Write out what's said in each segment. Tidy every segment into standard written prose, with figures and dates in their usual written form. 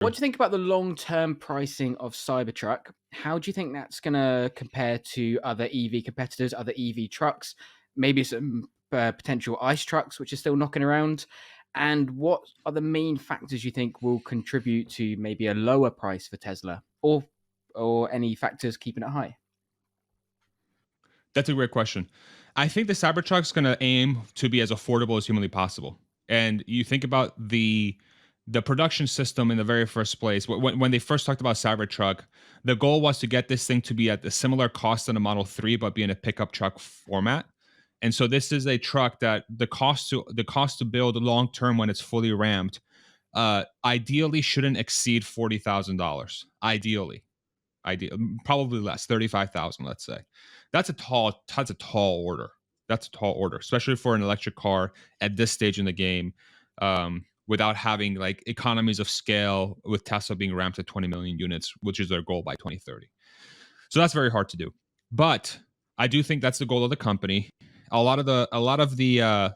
What do you think about the long-term pricing of Cybertruck? How do you think that's going to compare to other EV competitors, other EV trucks, maybe some potential ICE trucks, which are still knocking around? And what are the main factors you think will contribute to maybe a lower price for Tesla, or any factors keeping it high? That's a great question. I think the Cybertruck is going to aim to be as affordable as humanly possible. And you think about the production system in the very first place. When they first talked about Cybertruck, the goal was to get this thing to be at a similar cost than a Model 3, but be in a pickup truck format. And so this is a truck that the cost to build long term when it's fully ramped, ideally shouldn't exceed $40,000. Ideal, probably less, 35,000, let's say. That's a tall order. That's a tall order, especially for an electric car at this stage in the game, without having like economies of scale with Tesla being ramped to 20 million units, which is their goal by 2030. So that's very hard to do. But I do think that's the goal of the company. A lot of the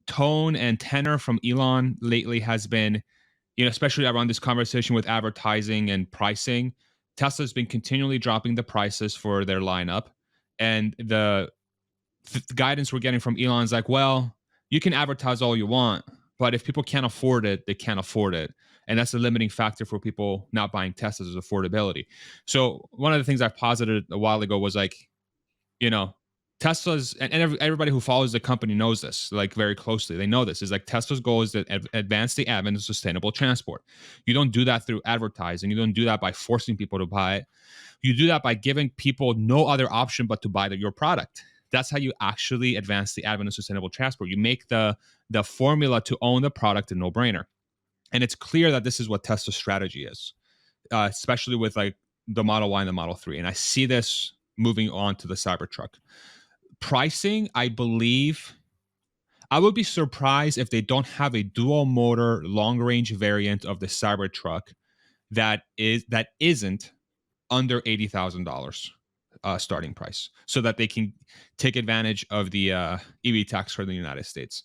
tone and tenor from Elon lately has been, especially around this conversation with advertising and pricing. Tesla's been continually dropping the prices for their lineup, and the guidance we're getting from Elon is like, well, you can advertise all you want, but if people can't afford it, they can't afford it. And that's the limiting factor for people not buying Teslas is affordability. So one of the things I posited a while ago was like, you know, Tesla's and everybody who follows the company knows this like very closely. They know this is like Tesla's goal is to advance the advent of sustainable transport. You don't do that through advertising. You don't do that by forcing people to buy it. You do that by giving people no other option but to buy your product. That's how you actually advance the advent of sustainable transport. You make the formula to own the product a no-brainer. And it's clear that this is what Tesla's strategy is, especially with like the Model Y and the Model 3. And I see this moving on to the Cybertruck. Pricing, I believe, I would be surprised if they don't have a dual motor long range variant of the Cybertruck that isn't under $80,000 starting price, so that they can take advantage of the EV tax credit in the United States.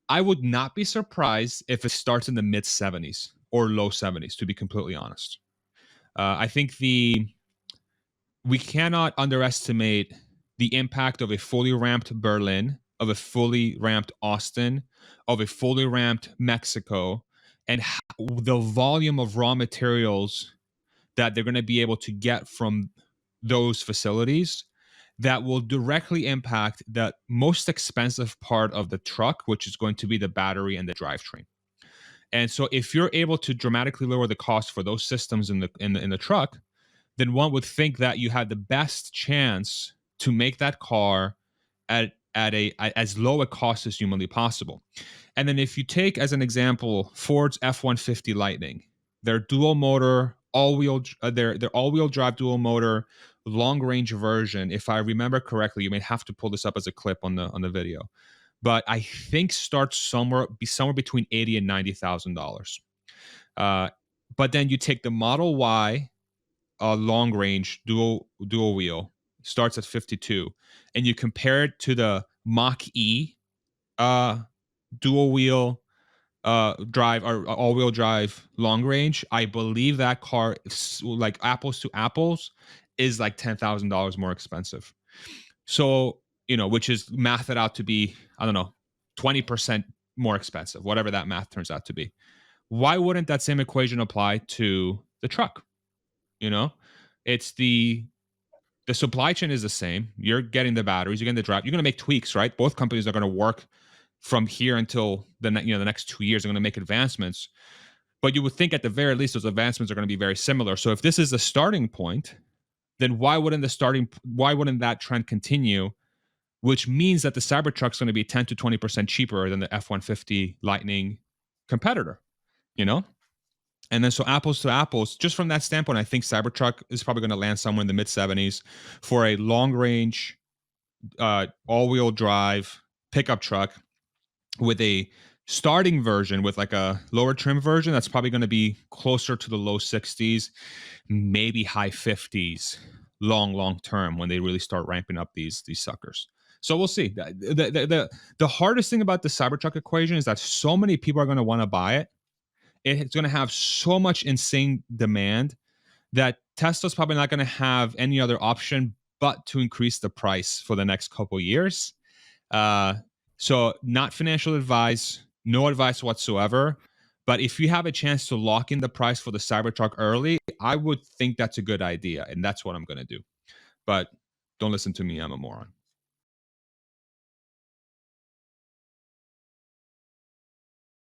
I would not be surprised if it starts in the mid 70s or low 70s, to be completely honest. I think we cannot underestimate the impact of a fully ramped Berlin, of a fully ramped Austin, of a fully ramped Mexico, and the volume of raw materials that they're going to be able to get from those facilities that will directly impact the most expensive part of the truck, which is going to be the battery and the drivetrain. And so if you're able to dramatically lower the cost for those systems in the truck, then one would think that you have the best chance to make that car at as low a cost as humanly possible. And then if you take as an example Ford's F-150 Lightning, their dual motor their all-wheel drive dual motor long range version, if I remember correctly, you may have to pull this up as a clip on the video, but I think starts somewhere between $80,000 and $90,000. But then you take the Model Y long range dual wheel, starts at 52, and you compare it to the Mach E dual wheel drive or all-wheel drive long range. I believe that car, like apples to apples, is like $10,000 more expensive. So, which is mathed out to be, I don't know, 20% more expensive, whatever that math turns out to be. Why wouldn't that same equation apply to the truck? It's the supply chain is the same. You're getting the batteries, you're getting the drive, you're going to make tweaks, right? Both companies are going to work from here until the next 2 years. Are going to make advancements, but you would think at the very least those advancements are going to be very similar. So if this is the starting point, then why wouldn't that trend continue? Which means that the Cybertruck is going to be 10 to 20% cheaper than the F-150 Lightning competitor, And then so apples to apples, just from that standpoint, I think Cybertruck is probably going to land somewhere in the mid 70s for a long range, all-wheel drive pickup truck with a starting version with like a lower trim version that's probably going to be closer to the low 60s, maybe high 50s long term when they really start ramping up these suckers. So we'll see. The hardest thing about the Cybertruck equation is that so many people are going to want to buy it, it's going to have so much insane demand that Tesla's probably not going to have any other option but to increase the price for the next couple years. So not financial advice, no advice whatsoever. But if you have a chance to lock in the price for the Cybertruck early, I would think that's a good idea. And that's what I'm going to do. But don't listen to me. I'm a moron.